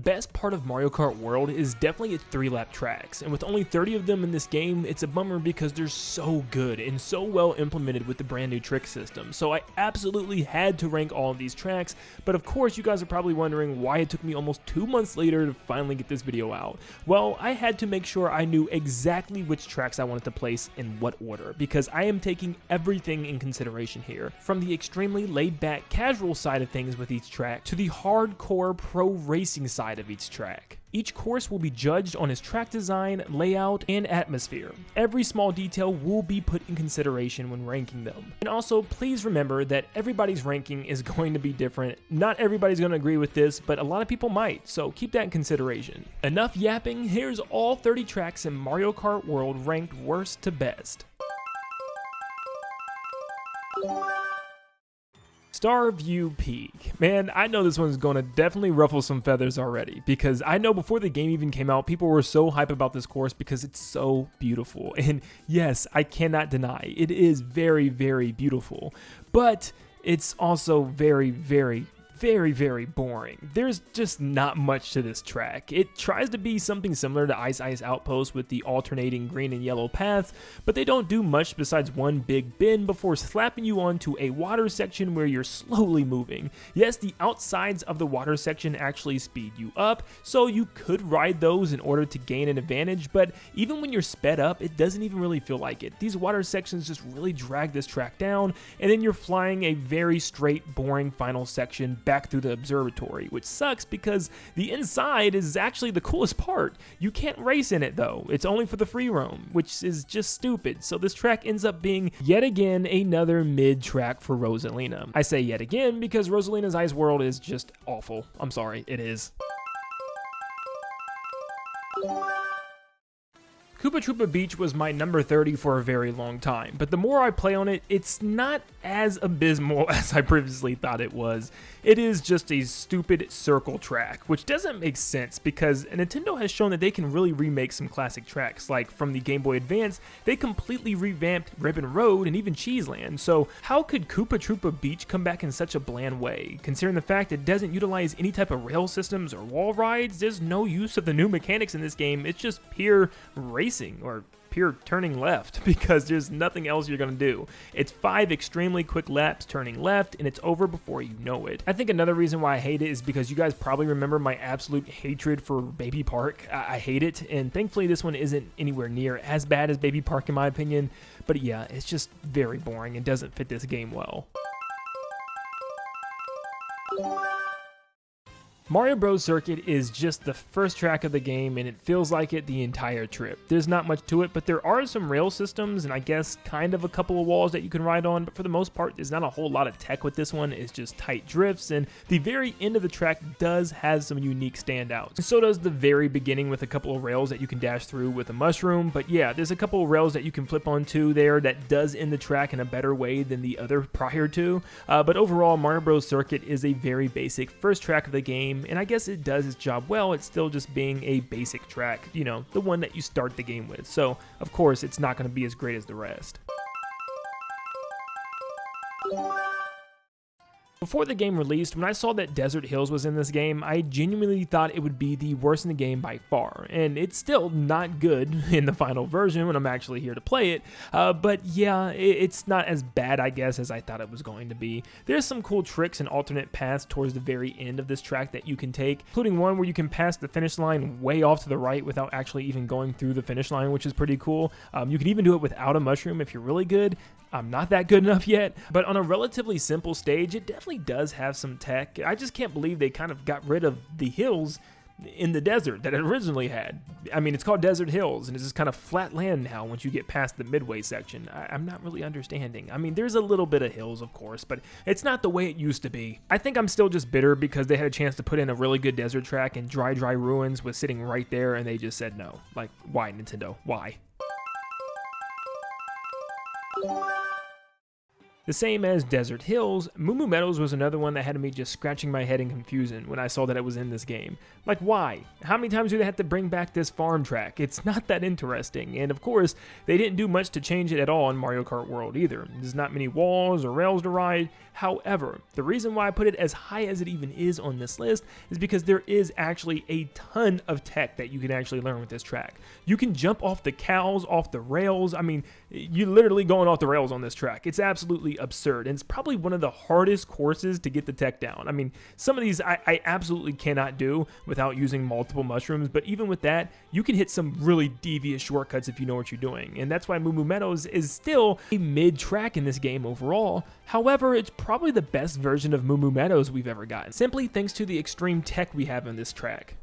best part of Mario Kart World is definitely its 3-lap tracks, and with only 30 of them in this game, it's a bummer because they're so good and so well implemented with the brand new trick system. So I absolutely had to rank all of these tracks, but of course you guys are probably wondering why it took me almost 2 months later to finally get this video out. Well, I had to make sure I knew exactly which tracks I wanted to place in what order, because I am taking everything in consideration here, from the extremely laid-back casual side of things with each track to the hardcore pro racing side of each track. Each course will be judged on its track design, layout, and atmosphere. Every small detail will be put in consideration when ranking them. And also, please remember that everybody's ranking is going to be different. Not everybody's going to agree with this, but a lot of people might, so keep that in consideration. Enough yapping, here's all 30 tracks in Mario Kart World ranked worst to best. Star View Peak. Man, I know this one's going to definitely ruffle some feathers already, because I know before the game even came out, people were so hype about this course because it's so beautiful. And yes, I cannot deny, it is very, very beautiful, but it's also very, very boring. There's just not much to this track. It tries to be something similar to Ice Ice Outpost with the alternating green and yellow paths, but they don't do much besides one big bend before slapping you onto a water section where you're slowly moving. Yes, the outsides of the water section actually speed you up, so you could ride those in order to gain an advantage, but even when you're sped up, it doesn't even really feel like it. These water sections just really drag this track down, and then you're flying a very straight, boring final section back through the observatory, which sucks because the inside is actually the coolest part. You can't race in it though. It's only for the free roam, which is just stupid. So this track ends up being yet again another mid track for Rosalina. I say yet again because Rosalina's Ice World is just awful. I'm sorry, it is. Koopa Troopa Beach was my number 30 for a very long time, but the more I play on it, it's not as abysmal as I previously thought it was. It is just a stupid circle track, which doesn't make sense because Nintendo has shown that they can really remake some classic tracks, like from the Game Boy Advance, they completely revamped Ribbon Road and even Cheeseland, so how could Koopa Troopa Beach come back in such a bland way? Considering the fact it doesn't utilize any type of rail systems or wall rides, there's no use of the new mechanics in this game, it's just pure racing or pure turning left because there's nothing else you're gonna do. It's 5 extremely quick laps turning left and it's over before you know it. I think another reason why I hate it is because you guys probably remember my absolute hatred for Baby Park. I hate it, and thankfully this one isn't anywhere near as bad as Baby Park in my opinion, but yeah, it's just very boring and doesn't fit this game well. Mario Bros. Circuit is just the first track of the game and it feels like it the entire trip. There's not much to it, but there are some rail systems and I guess kind of a couple of walls that you can ride on, but for the most part there's not a whole lot of tech with this one. It's just tight drifts, and the very end of the track does have some unique standouts. And so does the very beginning with a couple of rails that you can dash through with a mushroom, but yeah, there's a couple of rails that you can flip onto there that does end the track in a better way than the other prior to, but overall Mario Bros. Circuit is a very basic first track of the game, and I guess it does its job well. It's still just being a basic track, you know, the one that you start the game with. So, of course, it's not going to be as great as the rest. Before the game released, when I saw that Desert Hills was in this game, I genuinely thought it would be the worst in the game by far, and it's still not good in the final version when I'm actually here to play it, but yeah, it's not as bad, I guess, as I thought it was going to be. There's some cool tricks and alternate paths towards the very end of this track that you can take, including one where you can pass the finish line way off to the right without actually even going through the finish line, which is pretty cool. You can even do it without a mushroom if you're really good. I'm not that good enough yet, but on a relatively simple stage, it definitely does have some tech. I just can't believe they kind of got rid of the hills in the desert that it originally had. I mean, it's called Desert Hills, and it's just kind of flat land now once you get past the midway section. I'm not really understanding. I mean, there's a little bit of hills, of course, but it's not the way it used to be. I think I'm still just bitter because they had a chance to put in a really good desert track, and Dry Ruins was sitting right there, and they just said no. Like, why, Nintendo? Why? The same as Desert Hills, Mumu Meadows was another one that had me just scratching my head in confusion when I saw that it was in this game. Like, why? How many times do they have to bring back this farm track? It's not that interesting, and of course, they didn't do much to change it at all in Mario Kart World either. There's not many walls or rails to ride. However, the reason why I put it as high as it even is on this list is because there is actually a ton of tech that you can actually learn with this track. You can jump off the cows, off the rails. I mean, you're literally going off the rails on this track. It's absolutely absurd, and it's probably one of the hardest courses to get the tech down. I mean, some of these I absolutely cannot do without using multiple mushrooms, but even with that, you can hit some really devious shortcuts if you know what you're doing, and that's why Mumu Meadows is still a mid-track in this game overall. However, it's probably the best version of Mumu Meadows we've ever gotten, simply thanks to the extreme tech we have on this track.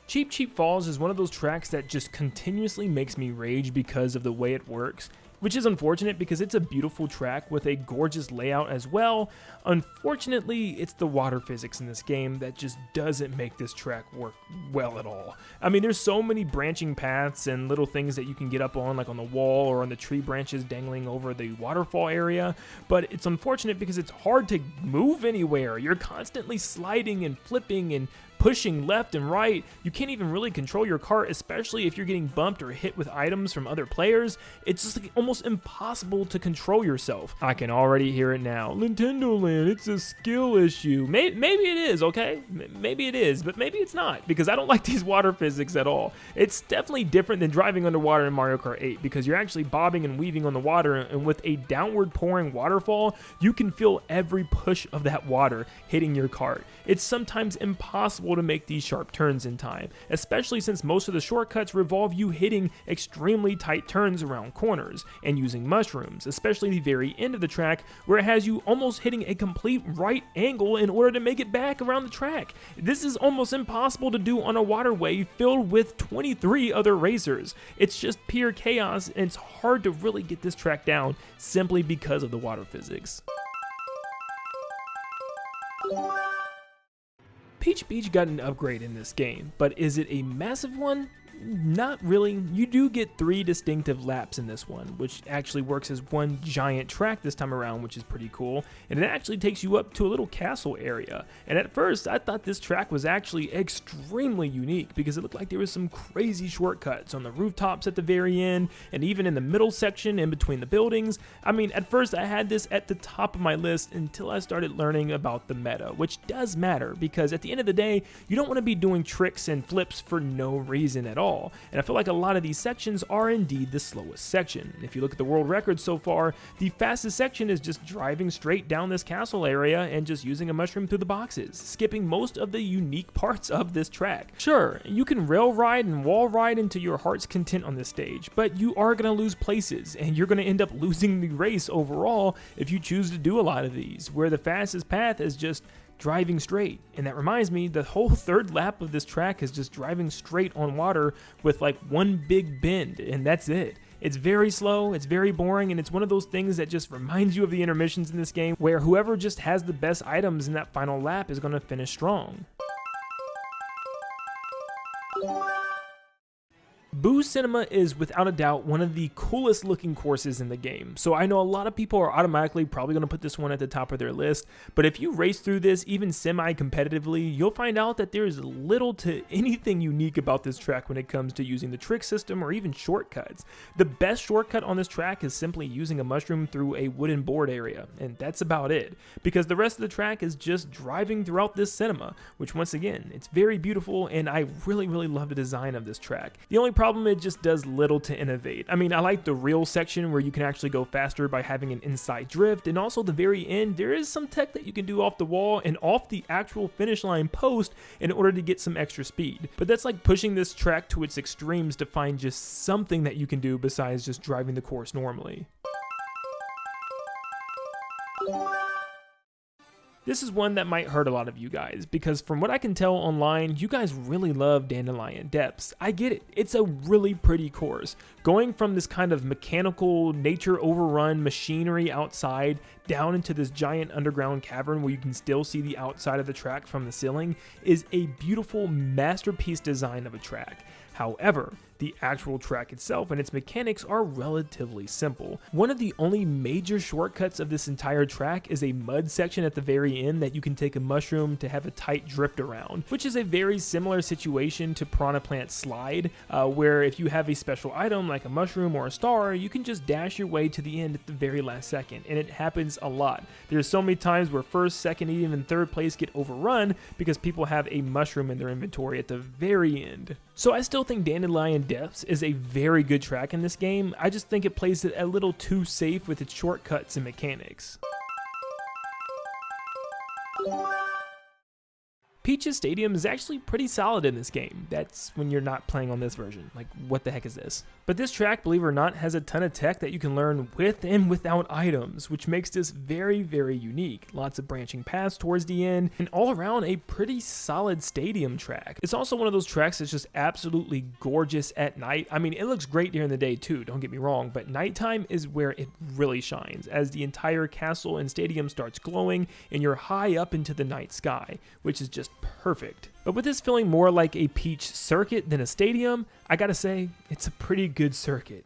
Cheep Cheep Falls is one of those tracks that just continuously makes me rage because of the way it works, which is unfortunate because it's a beautiful track with a gorgeous layout as well. Unfortunately, it's the water physics in this game that just doesn't make this track work well at all. I mean, there's so many branching paths and little things that you can get up on, like on the wall or on the tree branches dangling over the waterfall area, but it's unfortunate because it's hard to move anywhere. You're constantly sliding and flipping and pushing left and right. You can't even really control your cart, especially if you're getting bumped or hit with items from other players. It's just like almost impossible to control yourself. I can already hear it now. Nin10doland, it's a skill issue. Maybe it is, okay? Maybe it is, but maybe it's not, because I don't like these water physics at all. It's definitely different than driving underwater in Mario Kart 8, because you're actually bobbing and weaving on the water, and with a downward pouring waterfall, you can feel every push of that water hitting your cart. It's sometimes impossible to make these sharp turns in time, especially since most of the shortcuts revolve you hitting extremely tight turns around corners and using mushrooms, especially the very end of the track where it has you almost hitting a complete right angle in order to make it back around the track. This is almost impossible to do on a waterway filled with 23 other racers. It's just pure chaos, and it's hard to really get this track down simply because of the water physics. Peach Beach got an upgrade in this game, but is it a massive one? Not really. You do get 3 distinctive laps in this one, which actually works as one giant track this time around, which is pretty cool, and it actually takes you up to a little castle area. And at first, I thought this track was actually extremely unique because it looked like there was some crazy shortcuts on the rooftops at the very end, and even in the middle section in between the buildings. I mean, at first I had this at the top of my list until I started learning about the meta, which does matter because at the end of the day, you don't want to be doing tricks and flips for no reason at all. And I feel like a lot of these sections are indeed the slowest section. If you look at the world record so far, the fastest section is just driving straight down this castle area and just using a mushroom through the boxes, skipping most of the unique parts of this track. Sure, you can rail ride and wall ride into your heart's content on this stage, but you are going to lose places, and you're going to end up losing the race overall if you choose to do a lot of these, where the fastest path is just driving straight. And that reminds me, the whole third lap of this track is just driving straight on water with like one big bend, and that's it. It's very slow, it's very boring, and it's one of those things that just reminds you of the intermissions in this game where whoever just has the best items in that final lap is going to finish strong. Boo Cinema is without a doubt one of the coolest looking courses in the game, so I know a lot of people are automatically probably going to put this one at the top of their list, but if you race through this even semi-competitively, you'll find out that there is little to anything unique about this track when it comes to using the trick system or even shortcuts. The best shortcut on this track is simply using a mushroom through a wooden board area, and that's about it, because the rest of the track is just driving throughout this cinema, which once again, it's very beautiful, and I really love the design of this track. The only problem, it just does little to innovate. I mean, I like the real section where you can actually go faster by having an inside drift, and also the very end, there is some tech that you can do off the wall and off the actual finish line post in order to get some extra speed. But that's like pushing this track to its extremes to find just something that you can do besides just driving the course normally. This is one that might hurt a lot of you guys, because from what I can tell online, you guys really love Dandelion Depths. I get it, it's a really pretty course. Going from this kind of mechanical, nature overrun machinery outside down into this giant underground cavern where you can still see the outside of the track from the ceiling is a beautiful masterpiece design of a track. However, the actual track itself and its mechanics are relatively simple. One of the only major shortcuts of this entire track is a mud section at the very end that you can take a mushroom to have a tight drift around, which is a very similar situation to Piranha Plant Slide, where if you have a special item like a mushroom or a star, you can just dash your way to the end at the very last second, and it happens a lot. There's so many times where first, second, and even third place get overrun because people have a mushroom in their inventory at the very end. So I still think Dandelion Depths is a very good track in this game. I just think it plays it a little too safe with its shortcuts and mechanics. Peach's Stadium is actually pretty solid in this game. That's when you're not playing on this version. Like, what the heck is this? But this track, believe it or not, has a ton of tech that you can learn with and without items, which makes this very, very unique. Lots of branching paths towards the end, and all around a pretty solid stadium track. It's also one of those tracks that's just absolutely gorgeous at night. I mean, it looks great during the day too, don't get me wrong, but nighttime is where it really shines, as the entire castle and stadium starts glowing, and you're high up into the night sky, which is just perfect. But with this feeling more like a Peach circuit than a stadium, I gotta say, it's a pretty good circuit.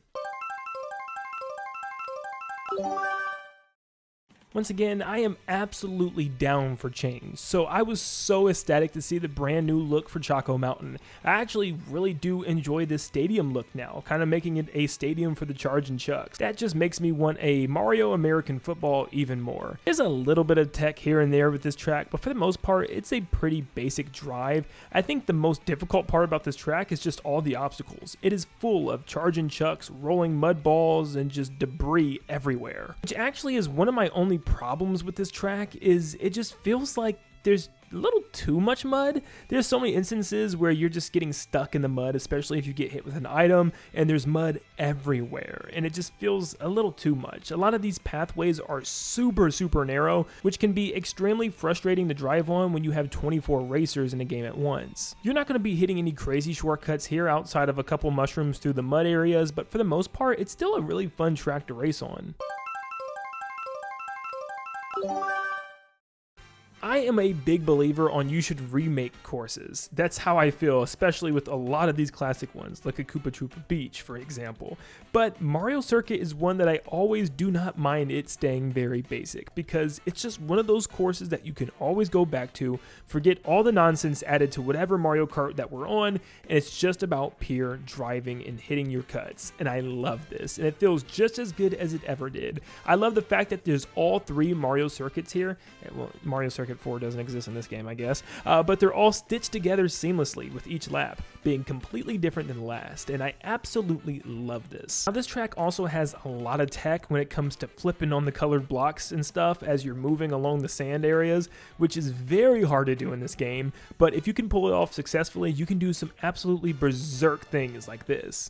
Once again, I am absolutely down for change, so I was so ecstatic to see the brand new look for Choco Mountain. I actually really do enjoy this stadium look now, kind of making it a stadium for the Charge and Chucks. That just makes me want a Mario American Football even more. There's a little bit of tech here and there with this track, but for the most part, it's a pretty basic drive. I think the most difficult part about this track is just all the obstacles. It is full of Charge and Chucks, rolling mud balls, and just debris everywhere. Which actually is one of my only problems with this track, is it just feels like there's a little too much mud. There's so many instances where you're just getting stuck in the mud, especially if you get hit with an item, and there's mud everywhere, and it just feels a little too much. A lot of these pathways are super narrow, which can be extremely frustrating to drive on when you have 24 racers in a game at once. You're not going to be hitting any crazy shortcuts here outside of a couple mushrooms through the mud areas, but for the most part, it's still a really fun track to race on. I am a big believer on you should remake courses. That's how I feel, especially with a lot of these classic ones, like a Koopa Troopa Beach, for example. But Mario Circuit is one that I always do not mind it staying very basic, because it's just one of those courses that you can always go back to, forget all the nonsense added to whatever Mario Kart that we're on, and it's just about pure driving and hitting your cuts. And I love this, and it feels just as good as it ever did. I love the fact that there's all three Mario Circuits here. Well, Mario Circuit 4 doesn't exist in this game, I guess, but they're all stitched together seamlessly with each lap being completely different than the last, and I absolutely love this. Now, this track also has a lot of tech when it comes to flipping on the colored blocks and stuff as you're moving along the sand areas, which is very hard to do in this game, but if you can pull it off successfully, you can do some absolutely berserk things like this.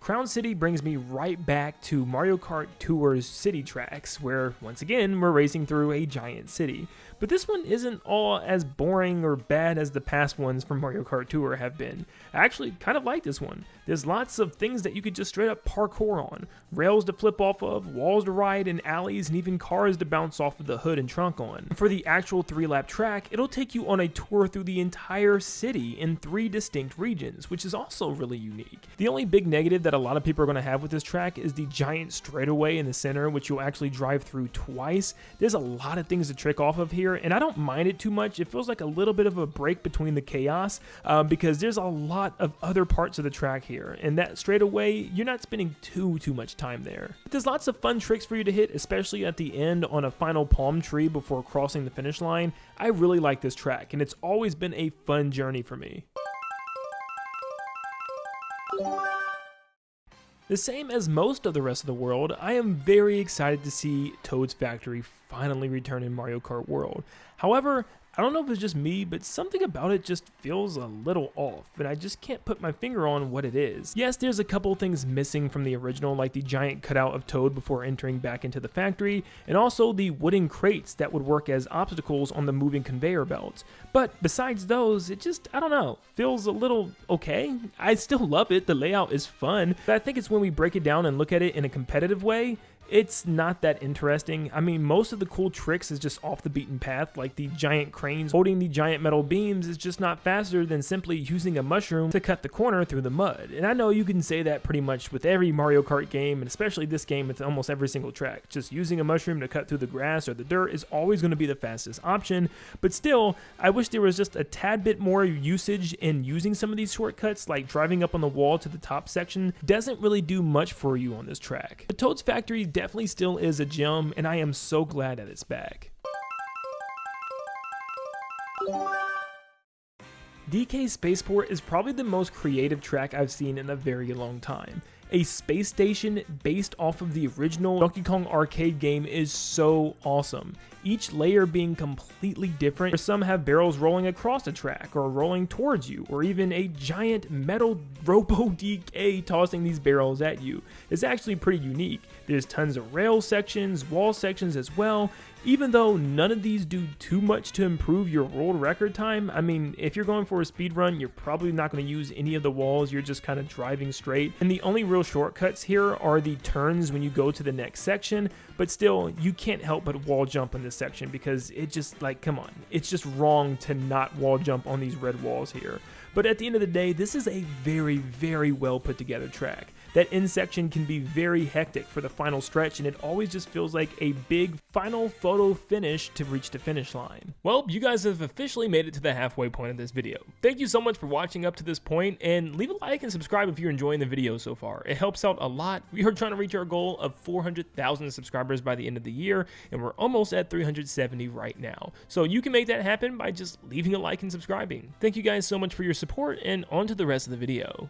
Crown City brings me right back to Mario Kart Tour's city tracks, where, once again, we're racing through a giant city. But this one isn't all as boring or bad as the past ones from Mario Kart Tour have been. I actually kind of like this one. There's lots of things that you could just straight up parkour on. Rails to flip off of, walls to ride, and alleys, and even cars to bounce off of the hood and trunk on. For the actual 3-lap track, it'll take you on a tour through the entire city in 3 distinct regions, which is also really unique. The only big negative that a lot of people are going to have with this track is the giant straightaway in the center, which you'll actually drive through twice. There's a lot of things to trick off of here, and I don't mind it too much. It feels like a little bit of a break between the chaos, because there's a lot of other parts of the track here, and that straightaway, you're not spending too much time there. But there's lots of fun tricks for you to hit, especially at the end on a final palm tree before crossing the finish line. I really like this track, and it's always been a fun journey for me. The same as most of the rest of the world, I am very excited to see Toad's Factory finally return in Mario Kart World. However, I don't know if it's just me, but something about it just feels a little off, and I just can't put my finger on what it is. Yes, there's a couple things missing from the original, like the giant cutout of Toad before entering back into the factory, and also the wooden crates that would work as obstacles on the moving conveyor belts. But besides those, it just, I don't know, feels a little okay. I still love it, the layout is fun, but I think it's when we break it down and look at it in a competitive way, it's not that interesting. I mean, most of the cool tricks is just off the beaten path, like the giant cranes holding the giant metal beams is just not faster than simply using a mushroom to cut the corner through the mud. And I know you can say that pretty much with every Mario Kart game, and especially this game with almost every single track. Just using a mushroom to cut through the grass or the dirt is always going to be the fastest option, but still, I wish there was just a tad bit more usage in using some of these shortcuts, like driving up on the wall to the top section doesn't really do much for you on this track. The Toad's Factory definitely still is a gem, and I am so glad that it's back. DK Spaceport is probably the most creative track I've seen in a very long time. A space station based off of the original Donkey Kong arcade game is so awesome. Each layer being completely different, where some have barrels rolling across the track or rolling towards you, or even a giant metal Robo DK tossing these barrels at you. It's actually pretty unique. There's tons of rail sections, wall sections as well. Even though none of these do too much to improve your world record time, I mean, if you're going for a speed run, you're probably not going to use any of the walls, you're just kind of driving straight. And the only real shortcuts here are the turns when you go to the next section, but still, you can't help but wall jump in this section because it just, like, come on, it's just wrong to not wall jump on these red walls here. But at the end of the day, this is a very, very well put together track. That end section can be very hectic for the final stretch, and it always just feels like a big final photo finish to reach the finish line. Well, you guys have officially made it to the halfway point of this video. Thank you so much for watching up to this point, and leave a like and subscribe if you're enjoying the video so far. It helps out a lot. We are trying to reach our goal of 400,000 subscribers by the end of the year, and we're almost at 370 right now. So you can make that happen by just leaving a like and subscribing. Thank you guys so much for your support, and on to the rest of the video.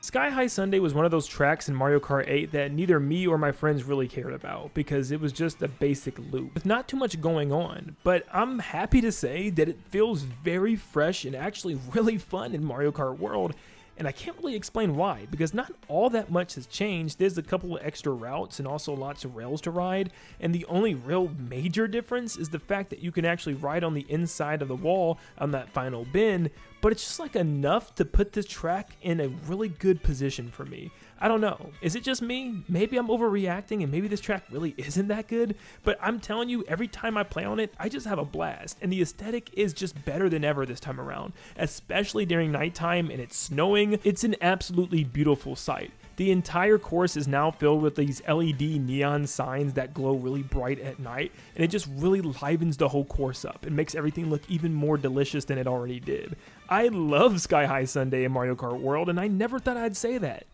Sky High Sundae was one of those tracks in Mario Kart 8 that neither me or my friends really cared about because it was just a basic loop with not too much going on, but I'm happy to say that it feels very fresh and actually really fun in Mario Kart World. And I can't really explain why, because not all that much has changed. There's a couple of extra routes and also lots of rails to ride, and the only real major difference is the fact that you can actually ride on the inside of the wall on that final bend, but it's just like enough to put this track in a really good position for me. I don't know, is it just me? Maybe I'm overreacting and maybe this track really isn't that good, but I'm telling you, every time I play on it, I just have a blast, and the aesthetic is just better than ever this time around, especially during nighttime and it's snowing. It's an absolutely beautiful sight. The entire course is now filled with these LED neon signs that glow really bright at night, and it just really livens the whole course up and makes everything look even more delicious than it already did. I love Sky High Sundae in Mario Kart World, and I never thought I'd say that.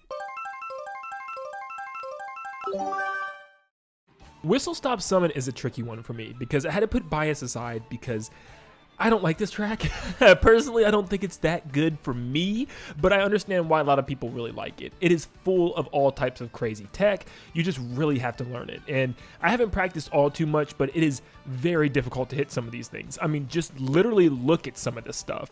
Whistle Stop Summit is a tricky one for me because I had to put bias aside because I don't like this track. Personally, I don't think it's that good for me, but I understand why a lot of people really like it. It is full of all types of crazy tech. You just really have to learn it. And I haven't practiced all too much, but it is very difficult to hit some of these things. I mean, just literally look at some of this stuff.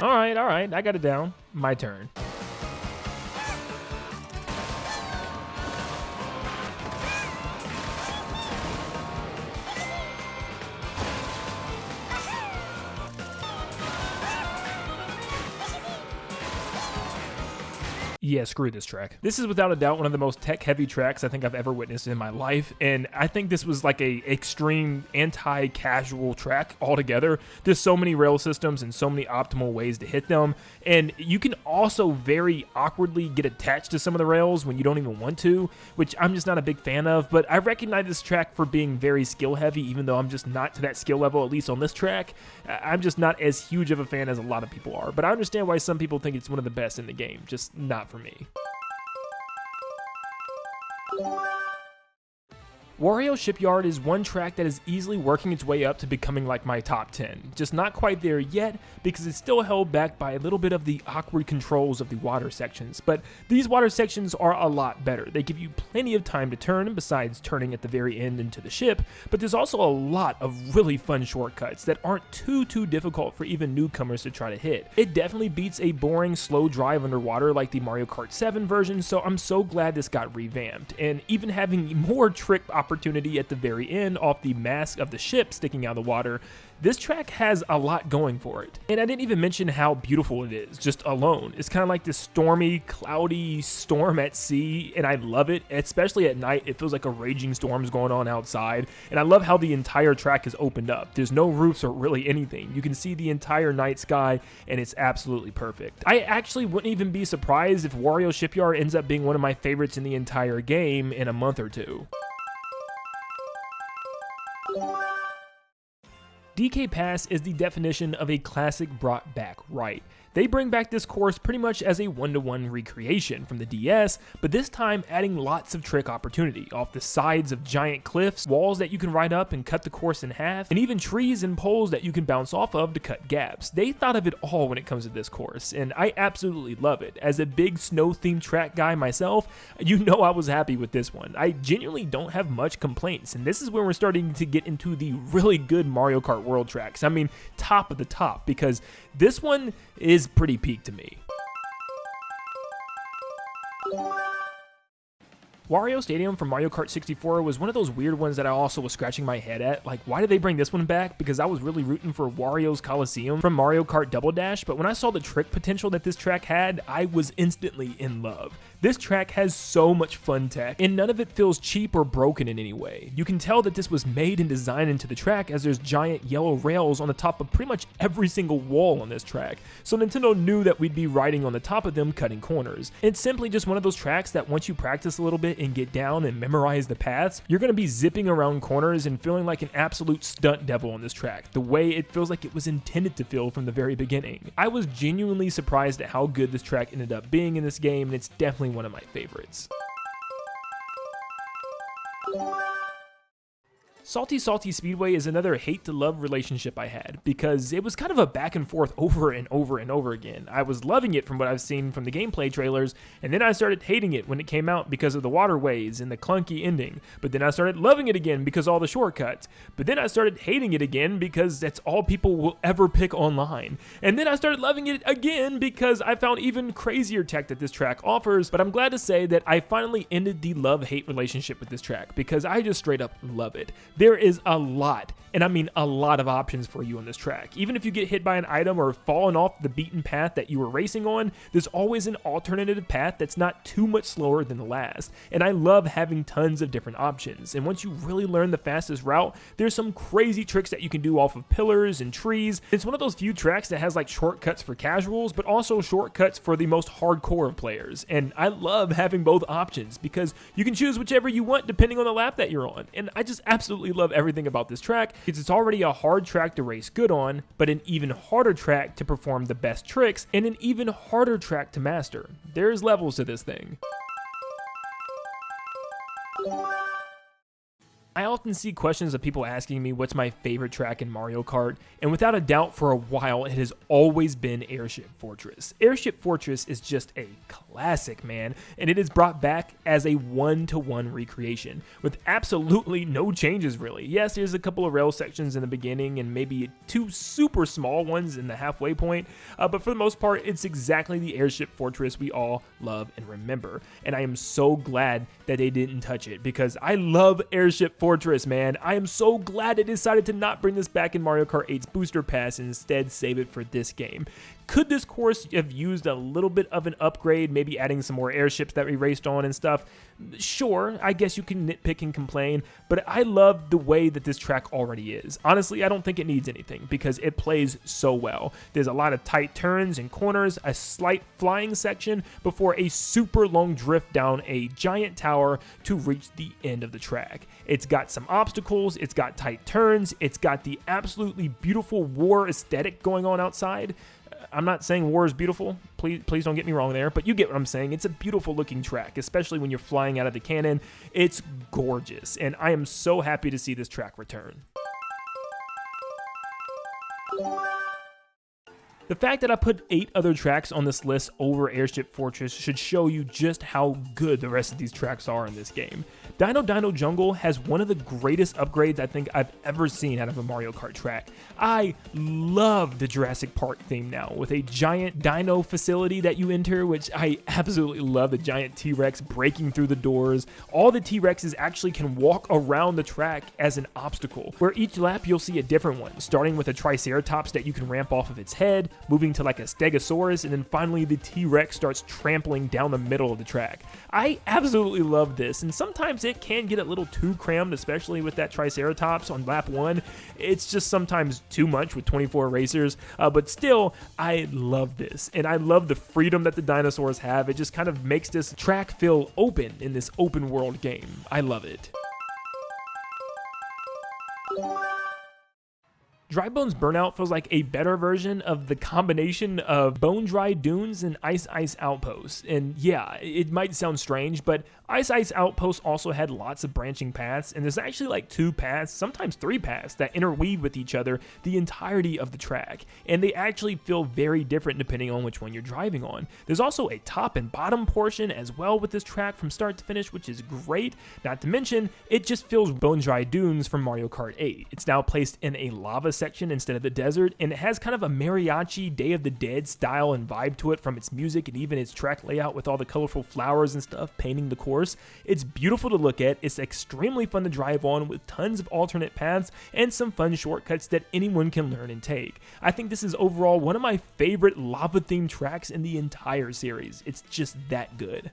All right, I got it down. My turn. Yeah, screw this track. This is without a doubt one of the most tech-heavy tracks I think I've ever witnessed in my life, and I think this was like a extreme anti-casual track altogether. There's so many rail systems and so many optimal ways to hit them, and you can also very awkwardly get attached to some of the rails when you don't even want to, which I'm just not a big fan of, but I recognize this track for being very skill-heavy, even though I'm just not to that skill level, at least on this track. I'm just not as huge of a fan as a lot of people are, but I understand why some people think it's one of the best in the game, just not for me. Wario Shipyard is one track that is easily working its way up to becoming like my top 10. Just not quite there yet because it's still held back by a little bit of the awkward controls of the water sections, but these water sections are a lot better. They give you plenty of time to turn besides turning at the very end into the ship, but there's also a lot of really fun shortcuts that aren't too difficult for even newcomers to try to hit. It definitely beats a boring slow drive underwater like the Mario Kart 7 version, so I'm so glad this got revamped, and even having more trick opportunity at the very end off the mask of the ship sticking out of the water, this track has a lot going for it. And I didn't even mention how beautiful it is, just alone. It's kind of like this stormy, cloudy storm at sea, and I love it, especially at night. It feels like a raging storm's going on outside, and I love how the entire track is opened up. There's no roofs or really anything. You can see the entire night sky, and it's absolutely perfect. I actually wouldn't even be surprised if Wario Shipyard ends up being one of my favorites in the entire game in a month or two. DK Pass is the definition of a classic brought back right. They bring back this course pretty much as a one-to-one recreation from the DS, but this time adding lots of trick opportunity off the sides of giant cliffs, walls that you can ride up and cut the course in half, and even trees and poles that you can bounce off of to cut gaps. They thought of it all when it comes to this course, and I absolutely love it. As a big snow-themed track guy myself, you know I was happy with this one. I genuinely don't have much complaints, and this is when we're starting to get into the really good Mario Kart World tracks. I mean, top of the top, because this one is pretty peak to me. Wario Stadium from Mario Kart 64 was one of those weird ones that I also was scratching my head at. Like, why did they bring this one back? Because I was really rooting for Wario's Coliseum from Mario Kart Double Dash, but when I saw the trick potential that this track had, I was instantly in love. This track has so much fun tech, and none of it feels cheap or broken in any way. You can tell that this was made and designed into the track as there's giant yellow rails on the top of pretty much every single wall on this track, so Nintendo knew that we'd be riding on the top of them cutting corners. It's simply just one of those tracks that once you practice a little bit and get down and memorize the paths, you're going to be zipping around corners and feeling like an absolute stunt devil on this track, the way it feels like it was intended to feel from the very beginning. I was genuinely surprised at how good this track ended up being in this game, and it's definitely one of my favorites. Salty Salty Speedway is another hate-to-love relationship I had, because it was kind of a back and forth over and over and over again. I was loving it from what I've seen from the gameplay trailers, and then I started hating it when it came out because of the waterways and the clunky ending, but then I started loving it again because of all the shortcuts, but then I started hating it again because that's all people will ever pick online, and then I started loving it again because I found even crazier tech that this track offers, but I'm glad to say that I finally ended the love-hate relationship with this track, because I just straight up love it. There is a lot, and I mean a lot of options for you on this track. Even if you get hit by an item or fallen off the beaten path that you were racing on, there's always an alternative path that's not too much slower than the last. And I love having tons of different options. And once you really learn the fastest route, there's some crazy tricks that you can do off of pillars and trees. It's one of those few tracks that has like shortcuts for casuals, but also shortcuts for the most hardcore of players. And I love having both options because you can choose whichever you want depending on the lap that you're on. And I just absolutely love everything about this track because it's already a hard track to race good on, but an even harder track to perform the best tricks, and an even harder track to master. There's levels to this thing. I often see questions of people asking me what's my favorite track in Mario Kart, and without a doubt for a while it has always been Airship Fortress. Airship Fortress is just a classic, man, and it is brought back as a one-to-one recreation, with absolutely no changes really. Yes, there's a couple of rail sections in the beginning and maybe two super small ones in the halfway point, but for the most part it's exactly the Airship Fortress we all love and remember, and I am so glad that they didn't touch it because I love Airship Fortress, man. I am so glad they decided to not bring this back in Mario Kart 8's Booster Pass and instead save it for this game. Could this course have used a little bit of an upgrade, maybe adding some more airships that we raced on and stuff? Sure, I guess you can nitpick and complain, but I love the way that this track already is. Honestly, I don't think it needs anything because it plays so well. There's a lot of tight turns and corners, a slight flying section before a super long drift down a giant tower to reach the end of the track. It's got some obstacles, it's got tight turns, it's got the absolutely beautiful war aesthetic going on outside. I'm not saying war is beautiful, please don't get me wrong there, but you get what I'm saying. It's a beautiful looking track, especially when you're flying out of the cannon. It's gorgeous, and I am so happy to see this track return. The fact that I put 8 other tracks on this list over Airship Fortress should show you just how good the rest of these tracks are in this game. Dino Jungle has one of the greatest upgrades I think I've ever seen out of a Mario Kart track. I love the Jurassic Park theme now, with a giant dino facility that you enter, which I absolutely love. The giant T-Rex breaking through the doors. All the T-Rexes actually can walk around the track as an obstacle, where each lap you'll see a different one, starting with a Triceratops that you can ramp off of its head, moving to like a Stegosaurus, and then finally the T-Rex starts trampling down the middle of the track. I absolutely love this, and sometimes it can get a little too crammed, especially with that Triceratops on lap 1. It's just sometimes too much with 24 racers, but still, I love this, and I love the freedom that the dinosaurs have. It just kind of makes this track feel open in this open world game. I love it. Dry Bones Burnout feels like a better version of the combination of Bone Dry Dunes and Ice Ice Outposts. And yeah, it might sound strange, but Ice Ice Outposts also had lots of branching paths, and there's actually like 2 paths, sometimes 3 paths, that interweave with each other the entirety of the track. And they actually feel very different depending on which one you're driving on. There's also a top and bottom portion as well with this track from start to finish, which is great. Not to mention, it just feels Bone Dry Dunes from Mario Kart 8. It's now placed in a lava section instead of the desert, and it has kind of a mariachi Day of the Dead style and vibe to it from its music and even its track layout with all the colorful flowers and stuff painting the course. It's beautiful to look at, it's extremely fun to drive on with tons of alternate paths and some fun shortcuts that anyone can learn and take. I think this is overall one of my favorite lava themed tracks in the entire series. It's just that good.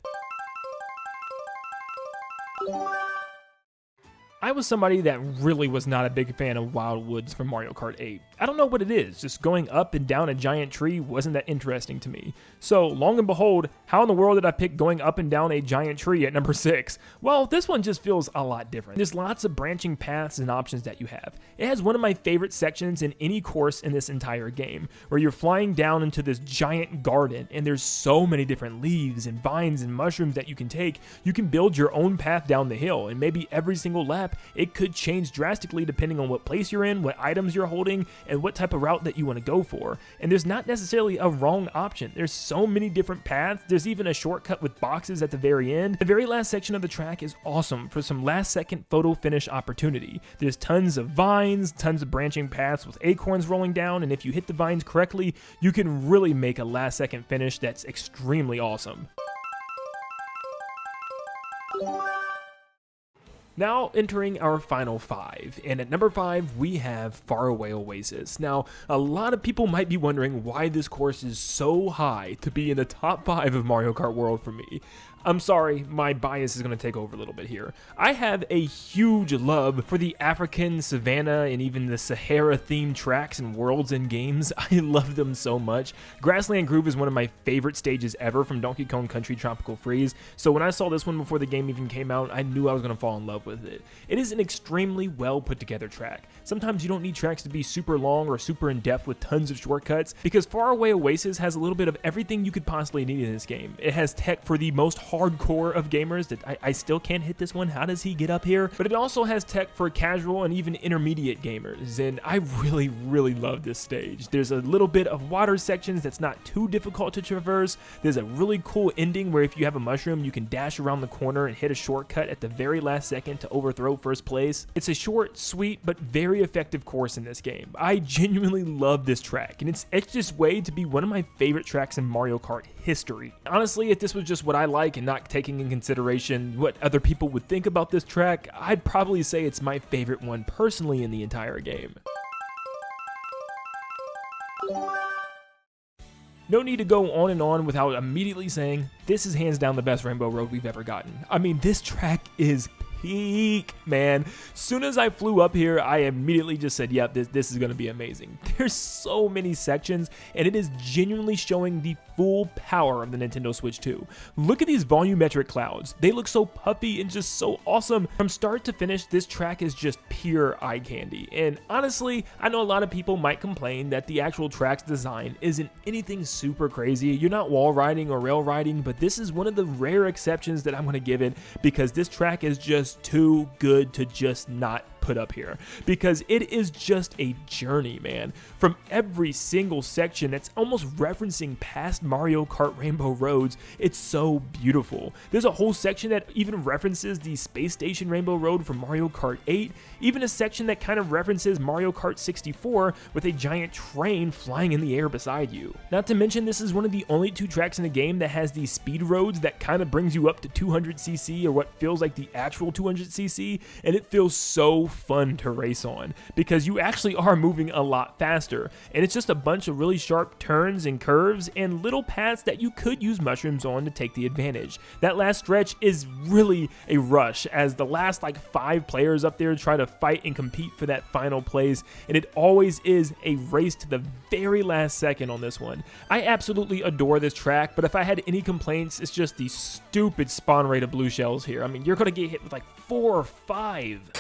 I was somebody that really was not a big fan of Wild Woods from Mario Kart 8. I don't know what it is, just going up and down a giant tree wasn't that interesting to me. So, long and behold, how in the world did I pick going up and down a giant tree at number 6? Well, this one just feels a lot different. There's lots of branching paths and options that you have. It has one of my favorite sections in any course in this entire game, where you're flying down into this giant garden, and there's so many different leaves and vines and mushrooms that you can take. You can build your own path down the hill, and maybe every single lap, it could change drastically depending on what place you're in, what items you're holding, and what type of route that you want to go for. And there's not necessarily a wrong option. There's so many different paths. There's even a shortcut with boxes at the very end. The very last section of the track is awesome for some last second photo finish opportunity. There's tons of vines, tons of branching paths with acorns rolling down, and if you hit the vines correctly, you can really make a last second finish that's extremely awesome. Now entering our final 5, and at number 5 we have Away Oasis. Now, a lot of people might be wondering why this course is so high to be in the top 5 of Mario Kart World for me. I'm sorry, my bias is going to take over a little bit here. I have a huge love for the African savanna and even the Sahara themed tracks and worlds and games. I love them so much. Grassland Groove is one of my favorite stages ever from Donkey Kong Country Tropical Freeze, so when I saw this one before the game even came out, I knew I was going to fall in love with it. It is an extremely well put together track. Sometimes you don't need tracks to be super long or super in depth with tons of shortcuts, because Away Oasis has a little bit of everything you could possibly need in this game. It has tech for the most hardcore of gamers that I still can't hit this one. How does he get up here? But it also has tech for casual and even intermediate gamers, and I really love this stage. There's a little bit of water sections that's not too difficult to traverse. There's a really cool ending where if you have a mushroom, you can dash around the corner and hit a shortcut at the very last second to overthrow first place. It's a short, sweet, but very effective course in this game. I genuinely love this track, and it's etched its way to be one of my favorite tracks in Mario Kart history. Honestly, if this was just what I like and not taking in consideration what other people would think about this track, I'd probably say it's my favorite one personally in the entire game. No need to go on and on without immediately saying this is hands down the best Rainbow Road we've ever gotten. I mean, this track is peak, man. Soon as I flew up here, I immediately just said, yep, this is going to be amazing. There's so many sections, and it is genuinely showing the full power of the Nintendo Switch 2. Look at these volumetric clouds. They look so puffy and just so awesome. From start to finish, this track is just pure eye candy. And honestly, I know a lot of people might complain that the actual track's design isn't anything super crazy. You're not wall riding or rail riding, but this is one of the rare exceptions that I'm going to give it, because this track is just too good to just not put up here, because it is just a journey, man. From every single section that's almost referencing past Mario Kart Rainbow Roads, it's so beautiful. There's a whole section that even references the Space Station Rainbow Road from Mario Kart 8, even a section that kind of references Mario Kart 64 with a giant train flying in the air beside you. Not to mention, this is one of the only 2 tracks in the game that has these speed roads that kind of brings you up to 200cc, or what feels like the actual 200cc, and it feels so fun to race on because you actually are moving a lot faster, and it's just a bunch of really sharp turns and curves and little paths that you could use mushrooms on to take the advantage. That last stretch is really a rush, as the last like 5 players up there try to fight and compete for that final place, and it always is a race to the very last second on this one. I absolutely adore this track, but if I had any complaints, it's just the stupid spawn rate of blue shells here. I mean, you're gonna get hit with like 4 or 5.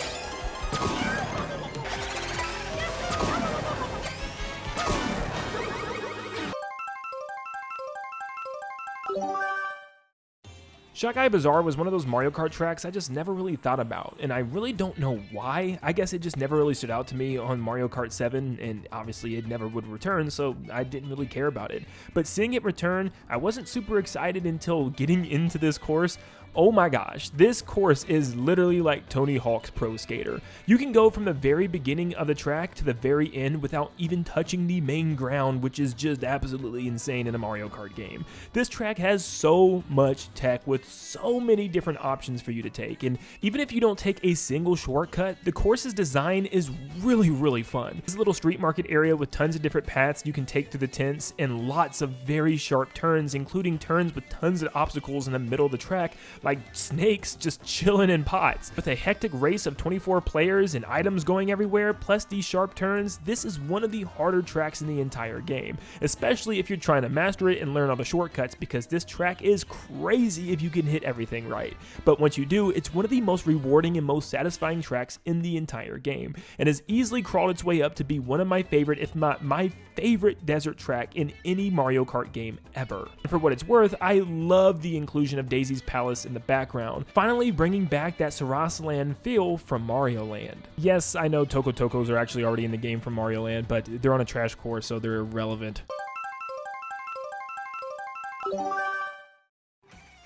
Shai Bazar was one of those Mario Kart tracks I just never really thought about, and I really don't know why. I guess it just never really stood out to me on Mario Kart 7, and obviously it never would return, so I didn't really care about it. But seeing it return, I wasn't super excited until getting into this course. Oh my gosh, this course is literally like Tony Hawk's Pro Skater. You can go from the very beginning of the track to the very end without even touching the main ground, which is just absolutely insane in a Mario Kart game. This track has so much tech with so many different options for you to take, and even if you don't take a single shortcut, the course's design is really fun. This little street market area with tons of different paths you can take through the tents, and lots of very sharp turns, including turns with tons of obstacles in the middle of the track, like snakes just chilling in pots. With a hectic race of 24 players and items going everywhere, plus these sharp turns, this is one of the harder tracks in the entire game, especially if you're trying to master it and learn all the shortcuts, because this track is crazy if you can hit everything right. But once you do, it's one of the most rewarding and most satisfying tracks in the entire game, and has easily crawled its way up to be one of my favorite, if not my favorite desert track in any Mario Kart game ever. And for what it's worth, I love the inclusion of Daisy's Palace in the background, finally bringing back that Sarasaland feel from Mario Land. Yes, I know Toko Tokos are actually already in the game from Mario Land, but they're on a trash course, so they're irrelevant.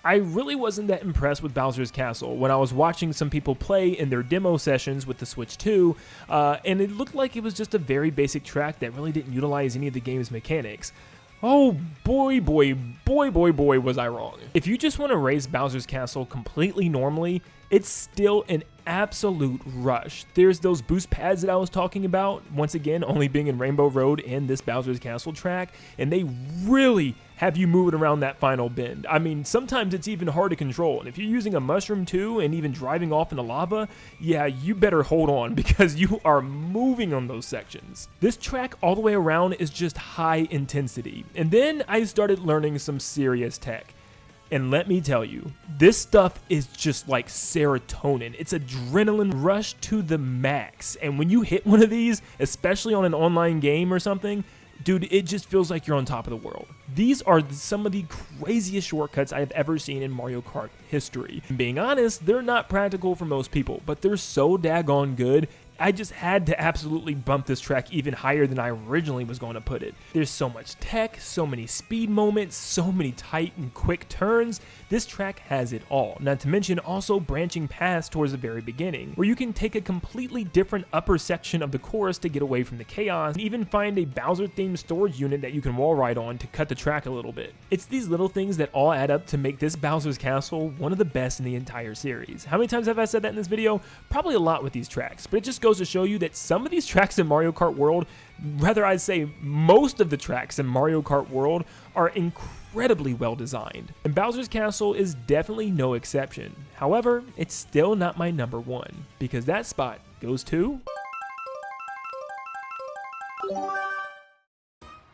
I really wasn't that impressed with Bowser's Castle when I was watching some people play in their demo sessions with the Switch 2, and it looked like it was just a very basic track that really didn't utilize any of the game's mechanics. Oh boy was I wrong. If you just want to race Bowser's Castle completely normally, it's still an absolute rush. There's those boost pads that I was talking about, once again only being in Rainbow Road and this Bowser's Castle track, and they really have you moving around that final bend. I mean, sometimes it's even hard to control, and if you're using a mushroom too and even driving off in the lava, yeah, you better hold on because you are moving on those sections. This track all the way around is just high intensity, and then I started learning some serious tech. And let me tell you, this stuff is just like serotonin. It's adrenaline rush to the max. And when you hit one of these, especially on an online game or something, dude, it just feels like you're on top of the world. These are some of the craziest shortcuts I have ever seen in Mario Kart history. And being honest, they're not practical for most people, but they're so daggone good. I just had to absolutely bump this track even higher than I originally was going to put it. There's so much tech, so many speed moments, so many tight and quick turns. This track has it all, not to mention also branching paths towards the very beginning, where you can take a completely different upper section of the course to get away from the chaos, and even find a Bowser-themed storage unit that you can wall ride on to cut the track a little bit. It's these little things that all add up to make this Bowser's Castle one of the best in the entire series. How many times have I said that in this video? Probably a lot with these tracks, but it just goes to show you that some of these tracks in Mario Kart World, rather I'd say most of the tracks in Mario Kart World, are incredibly well designed. And Bowser's Castle is definitely no exception. However, it's still not my number one, because that spot goes to...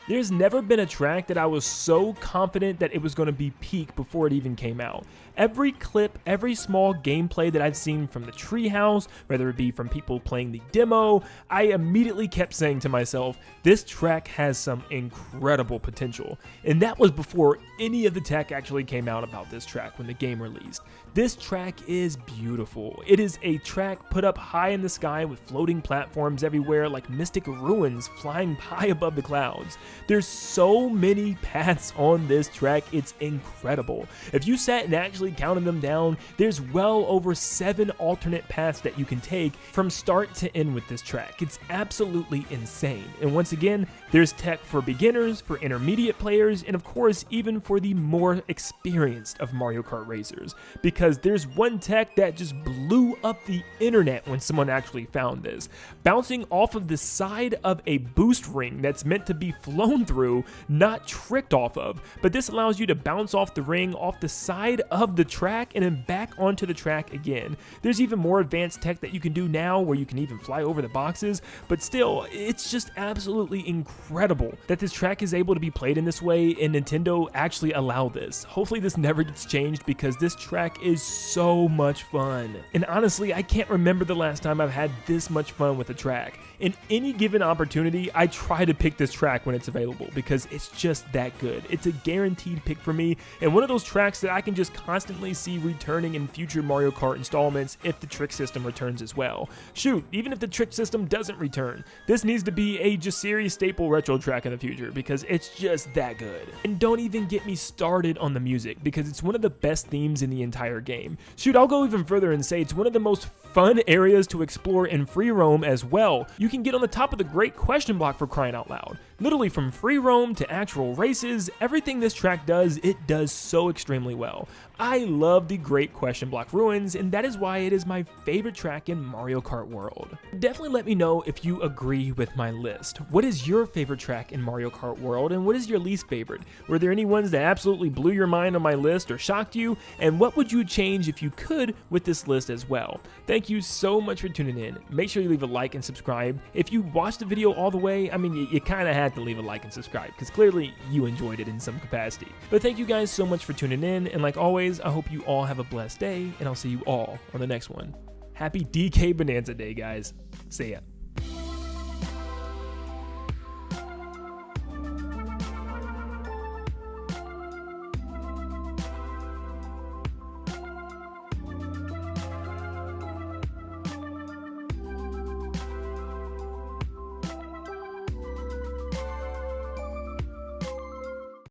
There's never been a track that I was so confident that it was going to be peak before it even came out. Every clip, every small gameplay that I've seen from the treehouse, whether it be from people playing the demo, I immediately kept saying to myself, this track has some incredible potential. And that was before any of the tech actually came out about this track when the game released. This track is beautiful. It is a track put up high in the sky with floating platforms everywhere like mystic ruins flying high above the clouds. There's so many paths on this track, it's incredible. If you sat and actually counted them down, there's well over 7 alternate paths that you can take from start to end with this track. It's absolutely insane. And once again, there's tech for beginners, for intermediate players, and of course even for the more experienced of Mario Kart racers. Because there's one tech that just blew up the internet when someone actually found this. Bouncing off of the side of a boost ring that's meant to be flown through, not tricked off of, but this allows you to bounce off the ring off the side of the track and then back onto the track again. There's even more advanced tech that you can do now where you can even fly over the boxes, but still, it's just absolutely incredible that this track is able to be played in this way and Nintendo actually allowed this. Hopefully this never gets changed because this track is so much fun. And honestly, I can't remember the last time I've had this much fun with a track. In any given opportunity, I try to pick this track when it's available because it's just that good. It's a guaranteed pick for me and one of those tracks that I can just constantly see returning in future Mario Kart installments if the trick system returns as well. Shoot, even if the trick system doesn't return, this needs to be a just series staple retro track in the future because it's just that good. And don't even get me started on the music because it's one of the best themes in the entire game. Shoot, I'll go even further and say it's one of the most fun areas to explore in free roam as well. You can get on the top of the Great Question Block for crying out loud. Literally from free roam to actual races, everything this track does, it does so extremely well. I love the Great Question Block ruins, and that is why it is my favorite track in Mario Kart World. Definitely let me know if you agree with my list. What is your favorite track in Mario Kart World, and what is your least favorite? Were there any ones that absolutely blew your mind on my list or shocked you? And what would you change if you could with this list as well? Thank you so much for tuning in. Make sure you leave a like and subscribe. If you watched the video all the way, I mean, you kind of had to leave a like and subscribe because clearly you enjoyed it in some capacity. But thank you guys so much for tuning in, and like always, I hope you all have a blessed day, and I'll see you all on the next one. Happy DK Bonanza Day, guys. See ya.